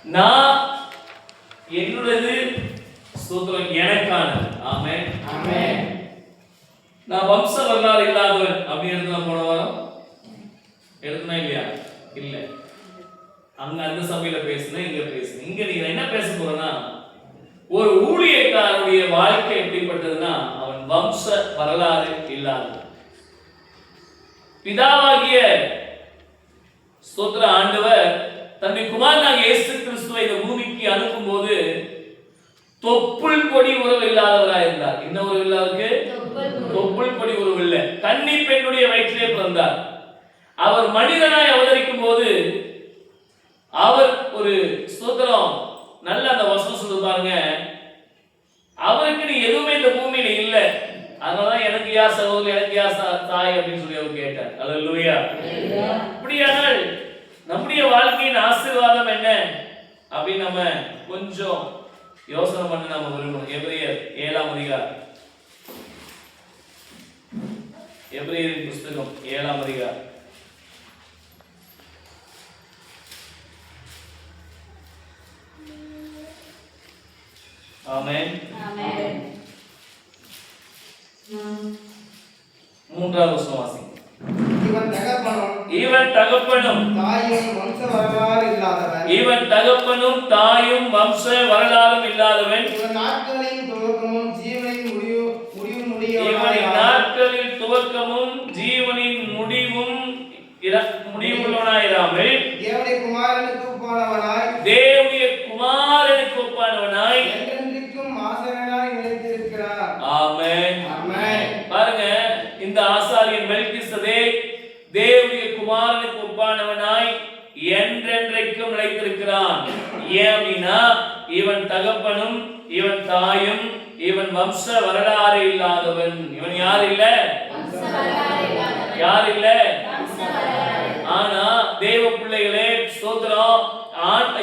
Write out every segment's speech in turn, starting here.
நான் என்னுடையது, ஸ்தோத்திரம், எனக்கானது. ஆமென் ஆமென். நான் வம்ச வரலாறு இல்லாதவன் அப்படின்னு நான் போன வாரம் எழுதுனா இல்லையா? இல்ல, அங்க அந்த சபையில பேசுனேன், இங்க பேசுனேன். இங்க நீங்க என்ன பேச போறேன்னா, ஒரு ஊழியக்காரனுடைய வாழ்க்கை எப்படிப்பட்டதுன்னா, அவன் வம்ச வரலாறு இல்லாதவன். பிதாவாகிய ஸ்தோத்திர ஆண்டவர் தன்னுடைய குமாரனாகிய இயேசு கிறிஸ்துவை இந்த பூமிக்கு அனுப்பும் போது தொப்புள் கொடி உறவு இல்லாதவராக இருந்தார். என்ன உறவு இல்லாதவருக்கு? தொப்புள் கொடி உறவு இல்லை. கன்னி பெண்ணுடைய வயிற்றிலே பிறந்தார். அவர் மனிதனாய் அவதரிக்கும் போது அவர் ஒரு ஸ்தோத்திரம், நல்ல அந்த வசனம் சொல்லி பாருங்க, அவருக்கு நீ எதுவுமே இந்த பூமியில இல்லை, அதனாலதான் எனக்கு யார் சகோதரி, எனக்கு யார் தாய் அப்படின்னு சொல்லி அவர் கேட்டார். அல்லேலூயா. இப்படியானால் நம்முடைய வாழ்க்கையின் ஆசீர்வாதம் என்ன அப்படின்னு நம்ம கொஞ்சம் யோசனை பண்ணி நம்ம விரும்பணும். எபிரேயர் 7ஆம் அதிகாரம், எபிரேயரின் புஸ்தகம் 7ஆம் அதிகாரம். ஆமென் ஆமென். 3ஆவது வசனம் வாசிங்க. இவன் தகப்பனும் தாயும் வம்ச வரலாறு இல்லாதவன். இவன் தகப்பனும் தாயும் வம்ச வரலாறும் இல்லாதவன். இவன் நாட்களின் துவக்கமும் ஜீவனின் முடிவுள்ளவனாயிராமல் தேவனுடைய குமாரனுக்கு ஒப்பானவனாய் என்றென்றைக்கும் ஆசாரியனாய் நிலைத்திருக்கிறார். ஆமென் ஆமென். பாருங்க, இந்த ஆசாரியன் மெல்கிசேதேக் தேவனுடைய குமாரனுக்கு ஒப்பானவனாய் என்றென்றைக்கும் நிலைத்திருக்கிறான். ஏன்னா இவன் தகப்பனும் இவன் தாயும் இவன் வம்ச வரலாறு இல்லாதவன். இவன் யார் இல்ல? யார் இல்ல? ஆனா தேவ பிள்ளைகளே, ஸ்தோத்திரம்,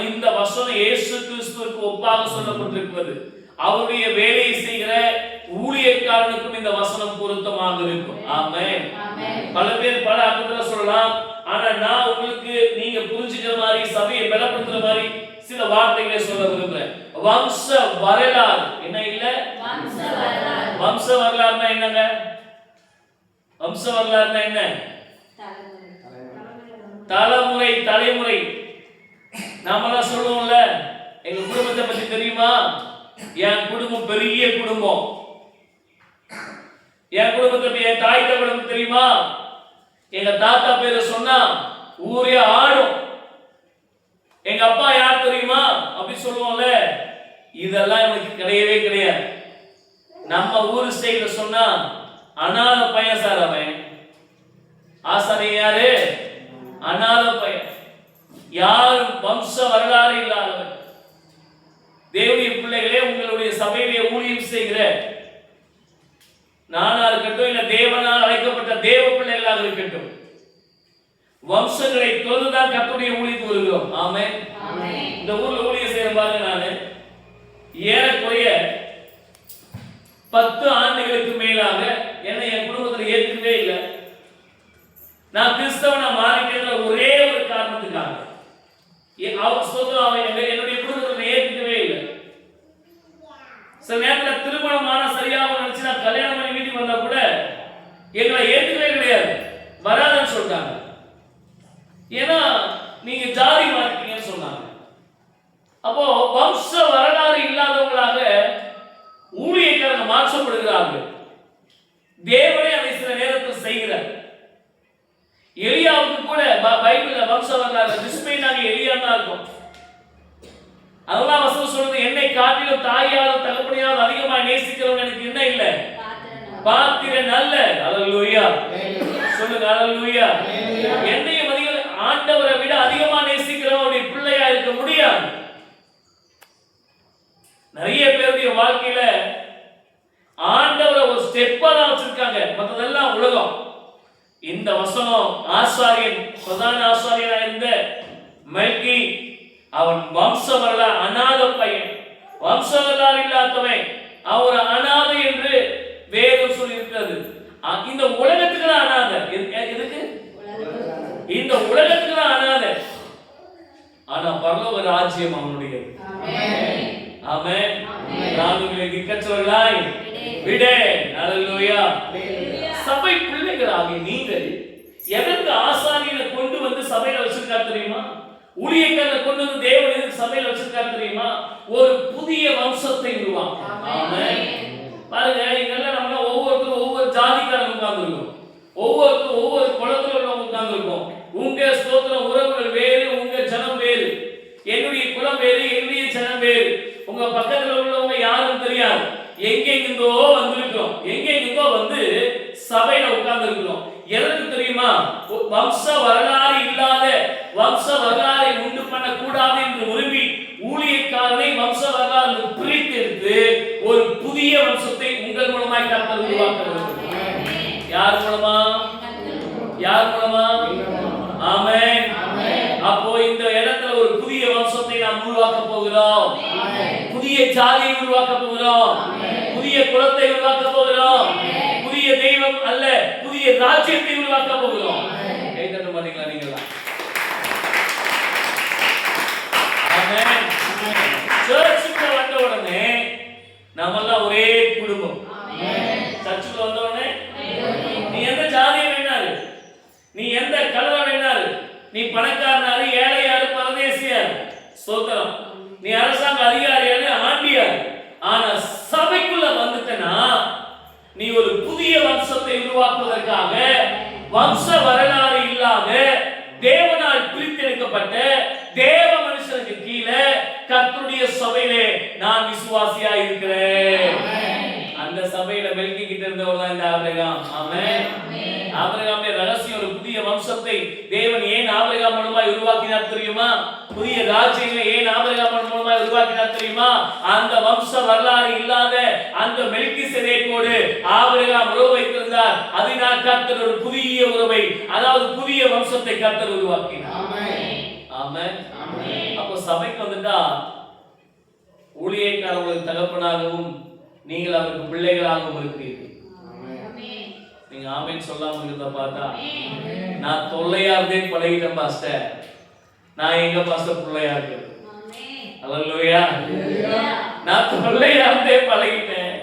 இந்த வசனம் இயேசு கிறிஸ்துவுக்கு ஒப்பாக சொல்லப்பட்டிருக்கிறது. அவருடைய வேலையை செய்கிற ஊழியக்காரனுக்கும் இந்த வசனம் பொருத்தமாக இருக்கும். ஆமென். பல பேர் பல அர்த்தத்துல சொல்லலாம். ஆனா நான் உங்களுக்கு நீங்க புரிஞ்சுக்கிற மாதிரி, சபையை பலப்படுத்துற மாதிரி சில வார்த்தைகளை சொல்ல விரும்புறேன். வம்ச வரலாறு என்ன இல்ல? வம்ச வரலாறுனா என்னங்க? வம்ச வரலாறுனா என்ன? தலைமுறை தலைமுறை. நாமெல்லாம் சொல்லுவோம்ல, எங்க குடும்பத்தை பத்தி தெரியுமா? என் குடும்பம் பெரிய குடும்பம். என் குடும்பத்தை, என் தாய் தகப்பனுக்கு தெரியுமா? எங்க தாத்தா பேரை சொன்னா ஊரே ஆடும். எங்க அப்பா யார் தெரியுமா அப்படி சொல்லுவோம்ல. இதெல்லாம் எனக்கு கிடையவே கிடையாது. நம்ம ஊர் ஸ்டைல சொன்னா அனாத பையன் சார் அவன். ஆசாரியன் யாரு? அனாத பையன். யாரும் வம்ச வரலாறு இல்லாதவன். தேவனுடைய பிள்ளைகளே, உங்களுடைய சபையிலே ஊழியம் செய்கிற நானா இருக்கட்டும், இல்ல தேவனால் அழைக்கப்பட்ட தேவ பிள்ளைகளாக இருக்கட்டும், வம்சங்களை தொழுதான் கர்த்தருடைய ஊழியத்துக்கு வருகிறோம். ஆமென். இந்த ஊர்ல ஊழியம் செய்யற பாருங்க, நானு ஏறக்குறைய 10 ஆண்டுகளுக்கு மேலாக என்னை என் குடும்பத்தில் ஏற்கவே இல்லை. நான் கிறிஸ்தவனா மாறிட்டேன் ஒரே ஒரு காரணத்துக்காக. என்னுடைய குடும்பத்தில் ஏற்கவே இல்லை. சில நேரத்தில் திருமணமான சரியாக நினைச்சு நான் கல்யாணம் பண்ணி வீட்டுக்கு வந்தா கூட எங்களை ஏற்கவே கிடையாது, வராதுன்னு சொல்லிட்டாங்க. ஏன்னா நீங்க ஜாதி மாறிட்டீங்கன்னு சொன்னாங்க. அப்போ வம்ச வரலாறு இல்லாதவங்களாக ஊழியக்காரங்க மாற்றப்படுகிறார்கள். தேவனே அதை சில நேரத்தில் செய்கிறார். எலியாவுக்கு கூட பைபிள்ல வம்ச வரலாறு டிஸ்மைனாக எலியா தான் இருக்கும். அதெல்லாம் வசனம் சொல்றது, என்னை காட்டிலும் தாயாலும் தகப்பனையாலும் அதிகமாக நேசிக்கிறவன் எனக்கு என்ன இல்லை? பாத்திரன் அல்ல. அல்லேலூயா சொல்லுங்க, அல்லேலூயா. என்னையும் ஆண்டவரை விட அதிகமா நேசிக்கிறவனுடைய பிள்ளையா இருக்க முடியாது. நிறைய பேருடைய வாழ்க்கையில ஆண்டவரை ஒரு ஸ்டெப்பா தான் வச்சிருக்காங்க, மற்றதெல்லாம் உலகம். இந்த வசனம் ஆசாரியன், பிரதான ஆசாரியனா இருந்த மெல்கி, அவன் வம்ச வரலாறு அநாத பையன், வம்ச வரலாறு இல்லாதவன், அவர் அநாதை என்று வேதம் சொல்லி இருக்கிறது. இந்த உலகத்துக்கு தான் அநாதை. எதுக்கு? இந்த உலகத்துக்கு தான் அநாதை. ஆனா பரலோக ராஜ்யம் அவனுடையது. ஆமென். நான் உங்களை திக்கற்றவர்களாய் விடேன். ஹல்லேலூயா. சபை பிள்ளைகளாகிய நீங்கள் எதற்கு ஆசாரியனை கொண்டு வந்து சபையில வச்சிருக்காரு தெரியுமா? ஊழியக்காரனை கொண்டு வந்து தேவன் எதுக்கு சபையில வச்சிருக்காரு தெரியுமா? ஒரு புதிய வம்சத்தை உருவாக்க. ஆமென். பாருங்க, இங்கெல்லாம் நம்ம ஒவ்வொருத்தரும் ஒவ்வொரு ஜாதிக்காரங்க உட்கார்ந்துருக்கோம், ஒவ்வொருத்தரும் ஒவ்வொரு குலத்துல உள்ளவங்க உட்கார்ந்துருக்கோம். உங்க ஸ்தோத்திர உறவுகள் வேறு, உங்க ஜனம் வேறு. என்னுடைய குலம் வேறு, என்னுடைய ஜனம் வேறு. உங்க பக்கத்துல உள்ளவங்க யாரும் தெரியாது. எங்கெங்கோ வந்திருக்கிறோம், எங்கெங்கோ வந்து சபையில உட்கார்ந்து இருக்கிறோம். எதற்கு தெரியுமா? வம்ச வரலாறு இல்லாத, வம்ச வரலாறை உண்டு பண்ண கூடாது என்று விரும்பி ஊழியக்காரனை வம்ச வரலாறு பிரித்து எடுத்து ஒரு புதிய வம்சத்தை உங்கள் மூலமாய் கர்த்தர் உருவாக்குகிறார். யார் மூலமா? யார் மூலமா? ஆமென். அப்போ இந்த இடத்துல ஒரு புதிய வம்சத்தை நாம் உருவாக்க போகிறோம். புதிய ஜாதியை உருவாக்க போகிறோம். புதிய குலத்தை உருவாக்க போகிறோம். புதிய தெய்வம் அல்ல, புதிய ராஜ்யத்தை உருவாக்க போகிறோம். கை தட்ட மாட்டீங்களா நீங்களா? ஆமென். சர்ச்சுக்கு வந்த உடனே நாமெல்லாம் ஒரே குடும்பம். சர்ச்சுக்கு வந்த உடனே நீ எந்த ஜாதியை வேணாரு, நீ எந்த கலரை வேணாரு, நீ பணக்காரனாரு, ஏழையாரு, பரதேசியாரு, ஸ்தோத்திரம், நீ அரசாங்க அதிகாரியாரு, ஆண்டியாரு, ஆனா சபைக்குள்ள வந்துட்டனா நீ ஒரு புதிய வம்சத்தை உருவாக்குவதற்காக வம்ச வரலாறு இல்லாத தேவனால் பிரித்தெடுக்கப்பட்ட தேவ மனுஷனுக்கு கீழே கர்த்தருடைய சபையிலே நான் விசுவாசியா இருக்கிறேன். அந்த சபையில மெல்கி கிட்ட இருந்தவர் தான் இந்த ஆபிரகாம். ஆமென். ஆபிரகாமுடைய ரகசியம், ஒரு புதிய வம்சத்தை தேவன் ஏன் ஆபிரகாம் மூலமாய் உருவாக்கினார் தெரியுமா? புதிய ராஜ்யங்களை ஏன் ஆபிரகாம் மூலமாய் உருவாக்கினார் தெரியுமா? அந்த வம்ச வரலாறு இல்லாத அந்த மெல்கிசேதேக்கோடு ஆபிரகாம் உறவு வைத்திருந்தார். அதனால் கர்த்தர் ஒரு புதிய உறவை, அதாவது புதிய வம்சத்தை கர்த்தர் உருவாக்கினார். ஆமென். அப்போ சபைக்கு வந்துட்டா ஊழியக்காரர்களுக்கு தகப்பனாகவும் நீங்கள் அவருக்கு பிள்ளைகளாகவும் இருக்கிறீர்கள். நீங்க ஆமென் சொல்லாம இருக்கிறத பார்த்தா நான் தொல்லையா இருந்தேன் பழகிட்டேன் பாஸ்டர். நான் எங்க பாஸ்டர் பிள்ளையா இருக்கேன்? அல்லேலூயா. நான் தொல்லையா இருந்தேன் பழகிட்டேன்.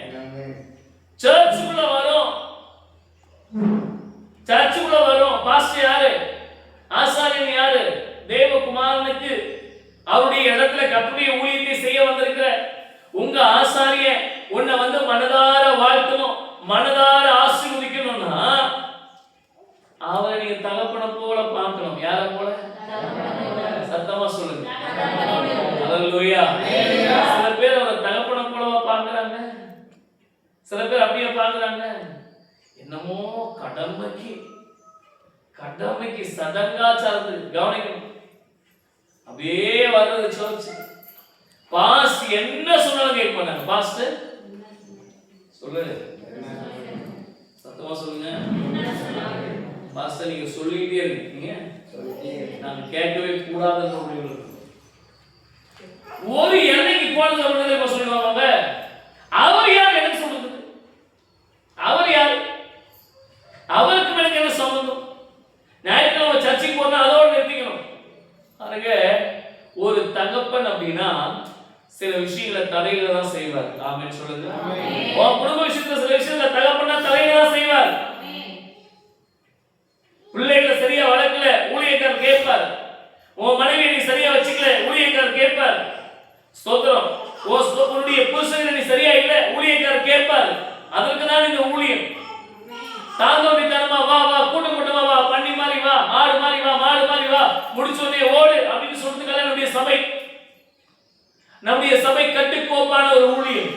சர்ச்சுக்குள்ள வரோம், சர்ச்சுக்குள்ள வரோம். பாஸ்டர் யாரு? ஆசாரியன் யாரு? தேவகுமாரனுக்கு அவருடைய இடத்துல கர்த்தருடைய ஊழியத்தை செய்ய வந்திருக்கிற உங்க ஆசாரியன் உன்னை வந்து மனதார வாழ்த்தணும், மனதார ஆசீர்வதிக்கணும்னா அவரை நீங்க தகப்பனை போல பார்க்கணும். யாரை போல? சத்தமா சொல்லுங்க. அல்லேலூயா. சில பேர் அவரை தகப்பனை போலவா பார்க்கறாங்க, சில பேர் அப்படியே பார்க்கறாங்க. என்னமோ கடமைக்கு கடமைக்கு சடங்காச்சாரத்துக்கு கவனிக்கணும். அப்படியே வர்றது சர்ச். பாஸ்ட் என்ன சொன்னாலும் கேட்க மாட்டாங்க. பாஸ்ட் சொல்லுங்க, சத்தமா சொல்லுங்க. பாஸ்ட் நீங்க சொல்லிட்டே இருக்கீங்க, நாங்க கேட்கவே கூடாதுன்னு ஒரு எல்லைக்கு போனது அப்படின்றத சொல்லுவாங்க. அவர் யார் எனக்கு சொல்லுங்க? அவர் யார்? அவருக்கு எனக்கு என்ன சம்பந்தம்? ஞாயிற்றுக்கிழமை சர்ச்சைக்கு போனா அதோடு நிறுத்திக்கணும். பாருங்க, ஒரு தகப்பன் அப்படின்னா சில விஷயங்களை தலையில தான் செய்வார். ஆமென் சொல்லுங்க. குடும்ப விஷயத்துல சில விஷயங்களை தகப்பனா தலையில தான் செய்வார். பிள்ளைகளை சரியா வளர்க்கல, ஊழியக்காரர் கேட்பார். உன் மனைவியை நீ சரியா வச்சுக்கல, ஊழியக்காரர் கேட்பார். ஸ்தோத்திரம். உன்னுடைய புருஷனை நீ சரியா இல்ல, ஊழியக்காரர் கேட்பார். அதற்கு தான் இந்த ஊழியம். தாங்கோடி தரமா வா வா, கூட்டம் கூட்டமா வா, பண்ணி மாதிரி வா, ஆடு மாதிரி வா, மாடு மாதிரி வா, முடிச்சோடனே ஓடு அப்படின்னு சொல்றதுக்காக நம்முடைய சபை, நம்முடைய சபை கட்டுக்கோப்பான ஒரு ஊழியம்.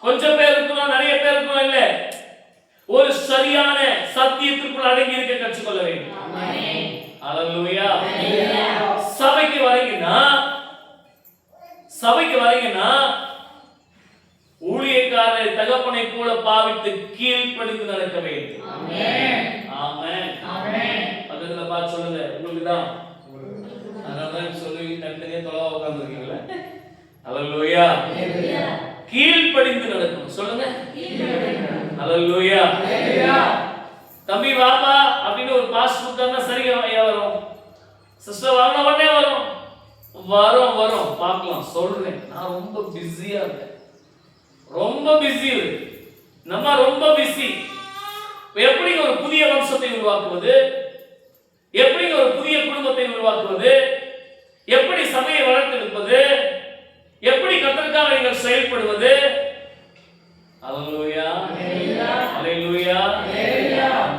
கொஞ்சம் பேர் இருக்கணும், நிறைய பேர் இருக்கணும் இல்ல, ஒரு சரியான சத்தியத்திற்குள் அடங்கி இருக்க கற்றுக்கொள்ள வேண்டும். அல்லேலூயா. சபைக்கு வரீங்கன்னா ஊழியக்காரரை தகப்பனை போல பாவித்து கீழ்ப்படிந்து நடக்க வேண்டும். ஆமென். பக்கத்துல பார்த்து சொல்லுங்க, உங்களுக்கு தான். அதனாலதான் சொல்லுவீங்க, தனித்தனியா தொலைவா உட்கார்ந்துருக்கீங்களா? அல்லேலூயா. கீழ்ப்படிந்து நடக்கணும். சொல்லுங்க, அல்லேலூயா. தம்பி வாப்பா அப்படின்னு ஒரு பாஸ் கொடுத்தா சரியா வரும். சிஸ்டர் வாங்க வரும் வரும் பார்க்கலாம் சொல்றேன். நான் ரொம்ப பிஸியா இருக்கேன், ரொம்ப பிஸி. நம்ம ரொம்ப பிஸி. எப்படி ஒரு புதிய வம்சத்தை உருவாக்குவது, எப்படி ஒரு புதிய குடும்பத்தை உருவாக்குவது, எப்படி சபையை வளர்த்தெடுப்பது, எப்படி கர்த்தருக்காக நீங்கள் செயல்படுவது. அல்லேலூயா அல்லேலூயா.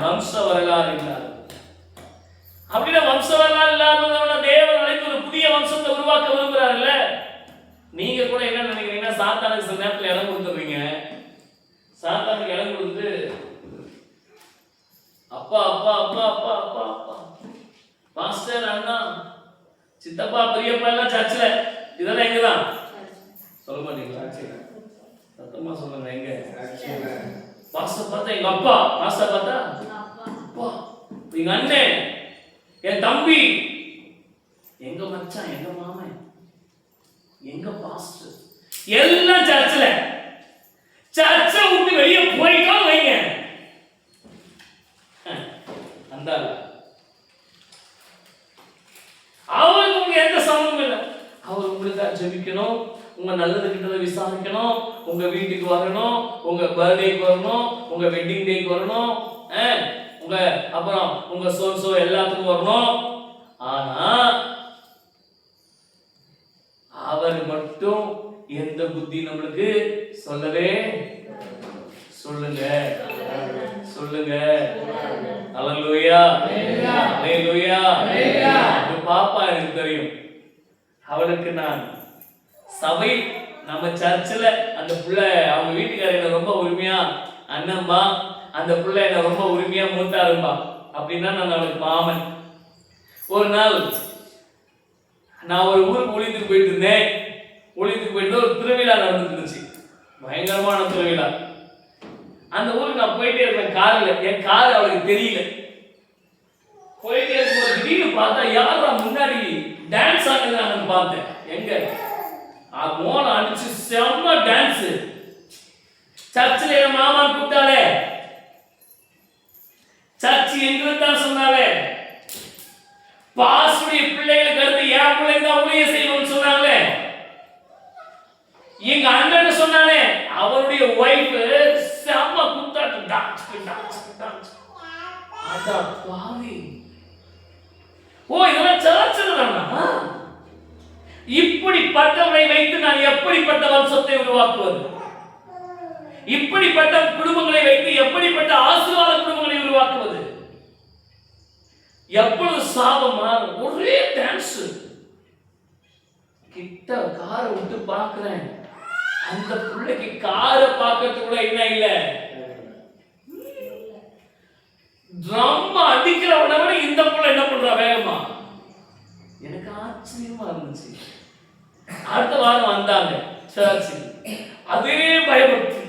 வம்ச வரலாறு இல்லாத, அப்படின்னா வம்ச வரலாறு இல்லாதவன தேவன் அழைத்து ஒரு புதிய வம்சத்தை உருவாக்க விரும்புறாருல்ல. நீங்க கூட என்ன நினைக்கிறீங்கன்னா, சாத்தானுக்கு சில நேரத்தில் இடம் கொடுத்துருவீங்க. சாத்தானுக்கு இடம் கொடுத்து அப்பா அப்பா அப்பா அப்பா அப்பா அப்பா மாஸ்டர், அண்ணா, சித்தப்பா, பெரியப்பா எல்லாம் சர்ச்சில், இதெல்லாம் எங்கதான் சொல்ல மாட்டீங்களா? சத்தமா சொல்லுங்க. எங்க பாஸ்டர் பார்த்தா எங்க அப்பா, மாஸ்டர் பார்த்தா அப்பா, எங்க அண்ணன், என் தம்பி, எங்க மச்சான், எங்க மாமன், எங்க பாஸ்டர், எல்லாம் சர்ச்சில். சர்ச்சை விட்டு வெளியே போயிட்டோம் வைங்க, அந்த அவருக்கு உங்க எந்த சமமும் இல்லை. அவர் உங்களுக்காக ஜெபிக்கணும், உங்க நல்லது கிட்டதை விசாரிக்கணும், உங்க வீட்டுக்கு வரணும், உங்க பர்த்டேக்கு வரணும், உங்க வெட்டிங் டேக்கு வரணும், உங்க அப்புறம் உங்க சோர்ஸோ எல்லாத்துக்கும் வரணும். ஆனா அவர் மட்டும் எந்த புத்தி நம்மளுக்கு சொல்லவே சொல்லுங்க சொல்லுங்க. அல்லேலூயா அல்லேலூயா. பாப்பா எனக்கு தெரியும், அவளுக்கு நான் சபை நம்ம சர்ச்சில் அந்த பிள்ளை அவங்க வீட்டுக்காரர் என்ன ரொம்ப உரிமையா அண்ணன்பா, அந்த பிள்ளை என்ன ரொம்ப உரிமையா மூத்தாரும்பா அப்படின்னா நான் அவளுக்கு மாமன். ஒரு நாள் நான் ஒரு ஊருக்கு ஊழியத்துக்கு போயிட்டு இருந்தேன். ஊழியத்துக்கு போயிட்டு ஒரு திருவிழா நடந்துட்டு இருந்துச்சு, பயங்கரமான திருவிழா. அந்த ஊருக்கு நான் போயிட்டே இருப்பேன் காரில். என் கார் அவளுக்கு தெரியல. போயிட்டே இருக்கும்போது திடீர்னு பார்த்தா யாரா முன்னாடி டான்ஸ் ஆடுறாங்கன்னு பார்த்தேன். எங்க மோன அடிச்சு செம்ம டான்ஸ். சர்ச்சில் என் மாமா கூப்பிட்டாலே, சர்ச்சு எங்களுக்கு தான் சொன்னாலே, பாஸ்டருடைய பிள்ளைகளுக்கு அடுத்து என் பிள்ளைங்க தான் ஊழியம் செய்யணும்னு சொன்னாங்களே, எங்க அண்ணன் சொன்னாலே, அவருடைய ஒய்ஃப் செம்ம குத்தாட்டு டான்ஸ் டான்ஸ் டான்ஸ். அட பாவி, ஓ இதெல்லாம் சர்ச்சில் தானா? இப்படிப்பட்டவரை வைத்து நான் எப்படிப்பட்ட வம்சத்தை உருவாக்குவது? இப்படிப்பட்ட குடும்பங்களை வைத்து எப்படிப்பட்ட ஆசீர்வாத குடும்பங்களை உருவாக்குவது? எப்பொழுது சாபமா ஒரே டான்ஸ். கிட்ட காரை விட்டு பார்க்கிறேன், அந்த பிள்ளைக்கு காரை பார்க்கறது கூட என்ன இல்ல, ட்ரம் அடிக்கிறவன விட இந்த பிள்ளை என்ன பண்றா வேகமா. எனக்கு ஆச்சரியமா இருந்துச்சு. அடுத்த வாரம் வந்தாங்க சர்ச்சுக்கு, அதே பயபக்தி,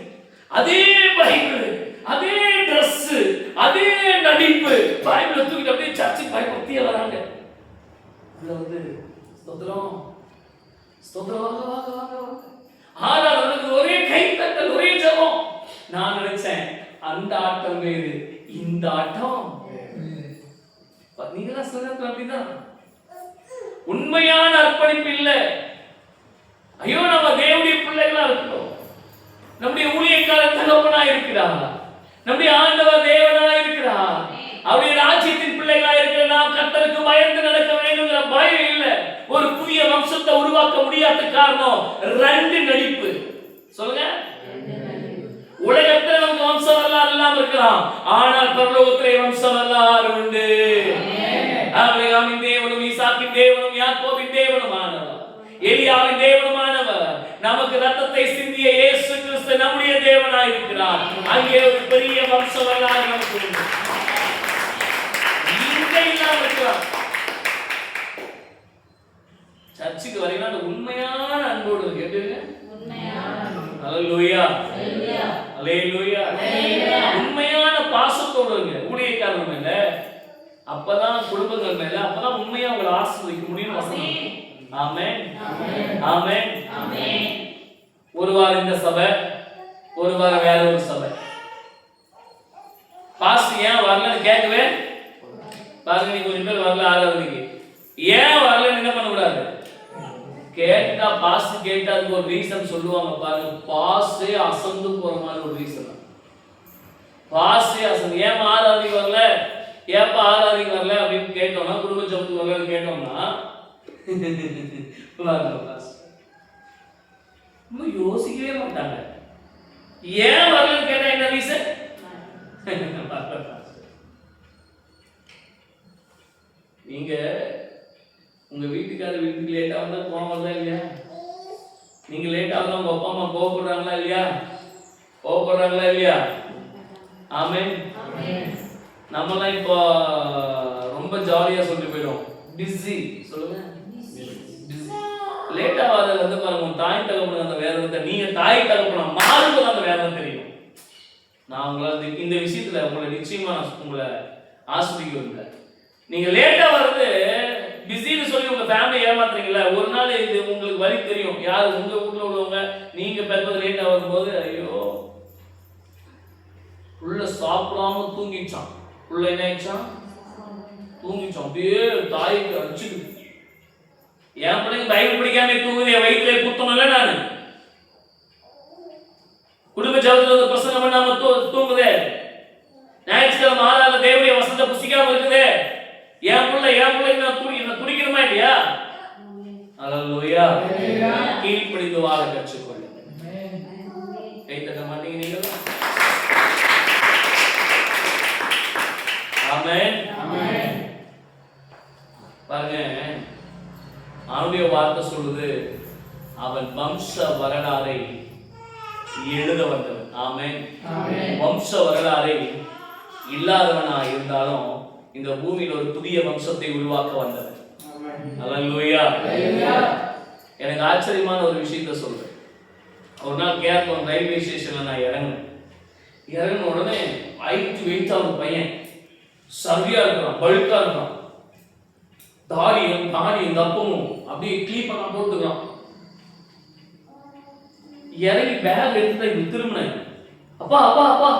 அதே பைபிள், அதே ட்ரெஸ், அதே நடிப்பு, பைபிளை தூக்கிட்டு அப்படியே சர்ச்சுக்கு பயபக்தியா வராங்க. உள்ள வந்து ஸ்தோத்திரம் ஸ்தோத்திரம் வாங்க வாங்க வாங்க வாங்க. ஆனால் அவனுக்கு ஒரே கைத்தட்டல், ஒரே ஜெபம். நான் நினைச்சேன் அந்த ஆட்டம் வேறு, இந்த ஆட்டம். நீங்களா சொல்றது அப்படிதான். உண்மையான அர்ப்பணிப்பு இல்லை. ஐயோ நம்ம தேவனுடைய பிள்ளைகளா இருக்கிறோம், நம்முடைய ஊழியக்காரர் தகப்பனா இருக்கிறார், நம்முடைய ஆண்டவர் தேவனா இருக்கிறார், அவருடைய ராஜ்யத்தின் பிள்ளைகளா இருக்கிற நாம் கர்த்தருக்கு பயந்து நடக்க வேண்டும்ங்கிற பயம் இல்லை. ஒரு புதிய வம்சத்தை உருவாக்க முடியாத காரணம் ரெண்டு நடிப்பு. சொல்லுங்க, உலகத்தில் நமக்கு வம்ச வரலாறு இல்லாம இருக்கலாம், ஆனால் பரலோகத்திலே வம்ச வரலாறு உண்டு. ஆபிரகாமின் தேவனும் ஈசாக்கின் தேவனும் யாக்கோபின் தேவனுமானவர், எலியாவின் தேவனுமானவர், நமக்கு ரத்தத்தை சிந்திய இயேசு கிறிஸ்து நம்முடைய தேவனாய் இருக்கிறார். அங்கே ஒரு பெரிய வம்ச வரலாறு நமக்கு உண்டு. இங்கே இல்லாம இருக்கலாம். சர்ச்சுக்கு வரீங்கன்னா அந்த உண்மையான அன்போடு கேட்டுங்க. அல்லேலூயா அல்லேலூயா. உண்மையான பாசத்தோடு இருங்க ஊழியக்காரர் மேல, அப்பதான் குடும்பங்கள் மேல, அப்பதான் உண்மையா உங்களை ஆசீர்வதிக்க முடியும். வசனம். ஆமென் ஆமென் ஆமென். ஒரு வாரம் இந்த சபை, ஒரு வாரம் வேற ஒரு சபை. பாஸ்டர் ஏன் வரலன்னு கேட்கவே பாருங்க. நீ கொஞ்சம் பேர் வரல ஆராதனைக்கு, ஏன் வரலன்னு என்ன பண்ண கூடாது, கேட்டா பாஸ் கேட்டா அதுக்கு ஒரு ரீசன் சொல்லுவாங்க பாருங்க. பாஸே அசந்து போற மாதிரி ஒரு ரீசன். பாஸே அசந்து, ஏன் ஆராதிக்கு வரல, ஏப்பா ஆராதிக்கு வரல அப்படின்னு கேட்டோம்னா, குடும்ப ஜபத்துக்கு வரலன்னு கேட்டோம்னா யோசிக்கவே மாட்டாங்க. ஏன் வரலன்னு கேட்டா என்ன ரீசன்? நீங்க உங்க வீட்டுக்காரர் வீட்டுக்கு லேட்டா வந்தா கோவம் வருதா இல்லையா? நீங்க லேட்டா வந்தா உங்க அப்பா அம்மா கோவப்படுறாங்களா இல்லையா? கோவப்படுறாங்களா இல்லையா? ஆமென். நம்மலாம் இப்போ ரொம்ப ஜாலியா சொல்லிட்டு போயிடும், பிஸி சொல்லுங்க. லேட்டா வரது வந்து பாருங்க, தாய் தகப்பனுக்கு அந்த வேதனை, நீங்க தாய் தகப்பனா மாறும்போது அந்த வேதனை தெரியும். நான் உங்களை இந்த விஷயத்துல உங்களை நிச்சயமா உங்களை ஆஸ்வதிக்க. நீங்க லேட்டா வர்றது பிஸின்னு சொல்லி உங்க ஃபேமிலி ஏமாத்துறீங்களா, ஒரு நாள் இது உங்களுக்கு வழி தெரியும். யார் உங்க வீட்டுல உள்ளவங்க, நீங்க பெற்றது லேட்டா வரும்போது, ஐயோ உள்ள சாப்பிடாம தூங்கிச்சான், உள்ள என்ன ஆயிடுச்சான், தூங்கிச்சான். அப்படியே தாய்க்கு அடிச்சுது. என் பிள்ளைங்க பைபிள் படிக்காம தூங்குது, என் வயிற்றுல குத்தணும்ல. நான் குடும்ப ஜபத்துல பிரசங்கம் பண்ணாம தூங்குதே, ஞாயிற்றுக்கிழமை ஆளால தேவனுடைய வசனத்தை புசிக்காம இருக்குதே, என் பிள்ளைங்க நான் துடிக்கணுமா இல்லையா? அல்லேலூயா. கீழ்ப்படிந்து வாழ கற்றுக்கொள்ளுங்க. கை தட்ட மாட்டீங்க நீங்க? ஆமென். பாருங்க, ஆண்டவருடைய வார்த்தை சொல்லுது, அவன் வம்ச வரலாறை எழுத வந்தவன். ஆமென். வம்ச வரலாறை இல்லாதவனா இருந்தாலும் இந்த பூமியில் ஒரு புதிய வம்சத்தை உருவாக்க வந்தவன். அல்லேலூயா. எனக்கு ஆச்சரியமான ஒரு விஷயத்தை சொல்றேன். ஒரு நாள் கேரளம் ரயில்வே ஸ்டேஷன்ல நான் இறங்கின உடனே ஹைட் வெயிட்டா ஒரு பையன், சரியா இருக்கான், பல்கா இருக்கான், தாடி இந்த அப்பமும் அப்படியே கிளீப் பண்ண போட்டுக்கிறான். இறங்கி பேக் எடுத்து திரும்பினேன். அப்பா அப்பா அப்பா,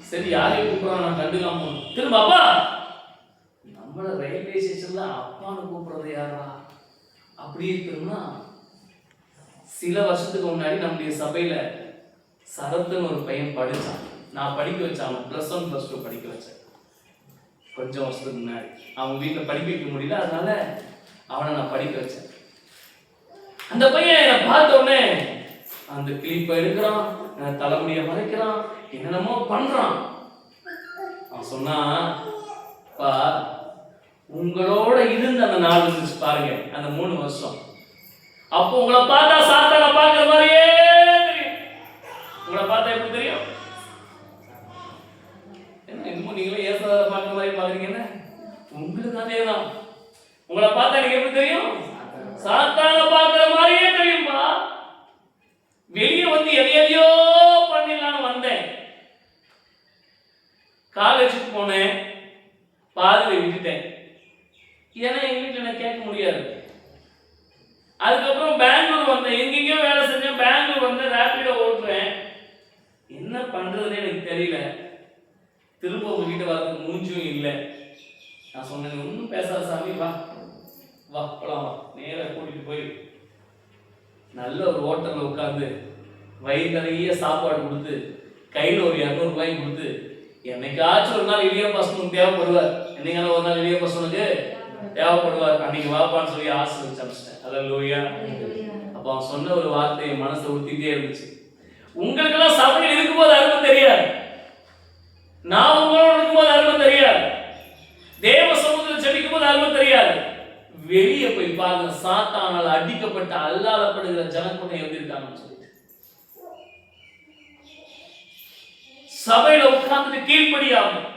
சரி யாரையும் கூப்பிடுறான், நான் கண்டுக்காம திரும்ப அப்பா. நம்மள ரயில்வே ஸ்டேஷன்ல அப்பான்னு கூப்பிடுறது யாரா? அப்படியே திரும்பினா, சில வருஷத்துக்கு முன்னாடி நம்முடைய சபையில சரத்துன்னு ஒரு பையன் படிச்சான். நான் படிக்க வச்சேன், +1 +2 படிக்க வச்சேன் கொஞ்சம் வருஷத்துக்கு முன்னாடி. அவன் வீட்டில் படிக்க வைக்க முடியல, அதனால அவனை நான் படிக்க வச்சேன். அந்த பையன் என்னை பார்த்த உடனே அந்த கிளிப்பை எடுக்கிறான், தலைமுடியை மறைக்கிறான், என்னென்னமோ பண்றான். அவன் சொன்னா, பா உங்களோட இருந்து அந்த நாள் இருந்துச்சு பாருங்க, அந்த 3 வருஷம். அப்போ உங்களை பார்த்தா சாத்தான பார்க்கிற மாதிரியே தெரியும். உங்களை பார்த்தா எப்படி தெரியும்? என்ன இன்னும் நீங்களே ஏசாத பார்க்கிற மாதிரி பாக்குறீங்கன்னா, உங்களுக்கு அதேதான். உங்களை பார்த்தா எனக்கு எப்படி தெரியும்? சாத்தான பார்க்கிற மாதிரியே தெரியும்பா. வெளியே வந்து எதையோ பண்ணிடலான்னு வந்தேன். காலேஜுக்கு போனேன், பாதியில விட்டுட்டேன். ஏன்னா எங்க வீட்டில் என்ன கேட்க முடியாது. அதுக்கப்புறம் பெங்களூர் வந்தேன், எங்கெங்கயோ வேலை செஞ்சேன். பெங்களூர் வந்து ரேபிடோ ஓட்டுறேன். என்ன பண்றதுன்னு எனக்கு தெரியல. திரும்ப உங்ககிட்ட வரதுக்கு மூஞ்சும் இல்லை. நான் சொன்னேன், ஒன்றும் பேசாத சாமி, வா வா போலாம், வா. நேராக கூட்டிட்டு போய் நல்ல ஒரு ஹோட்டலில் உட்காந்து வயிறு நிறைய சாப்பாடு கொடுத்து கையில் ஒரு 200 ரூபாய் கொடுத்து, என்னைக்காச்சும் ஒரு நாள் இளைய பசனுக்கு தேவைப்படுவார், என்னைக்கான ஒரு நாள் இளைய பசனுக்கு தேவைப்படுவார், அன்னைக்கு வாப்பான்னு சொல்லி ஆசை வச்சு அனுப்பிச்சிட்டேன். அல்லேலூயா. அப்போ அவன் சொன்ன ஒரு வார்த்தை என் மனசை உறுத்திட்டே இருந்துச்சு. உங்களுக்கெல்லாம் சபையில் இருக்கும்போது அருமை தெரியாது, நான் உங்களோட இருக்கும்போது அருமை தெரியாது, தேவ சமூகத்தில் ஜெபிக்கும் போது அருமை தெரியாது. வெளியே போய் பாருங்க, சாத்தானால் அடிக்கப்பட்ட அல்லாதப்படுகிற ஜனக்கூட்டம் எப்படி இருக்காங்கன்னு சொல்லி. சபையில உட்கார்ந்துட்டு கீழ்ப்படியாகும்,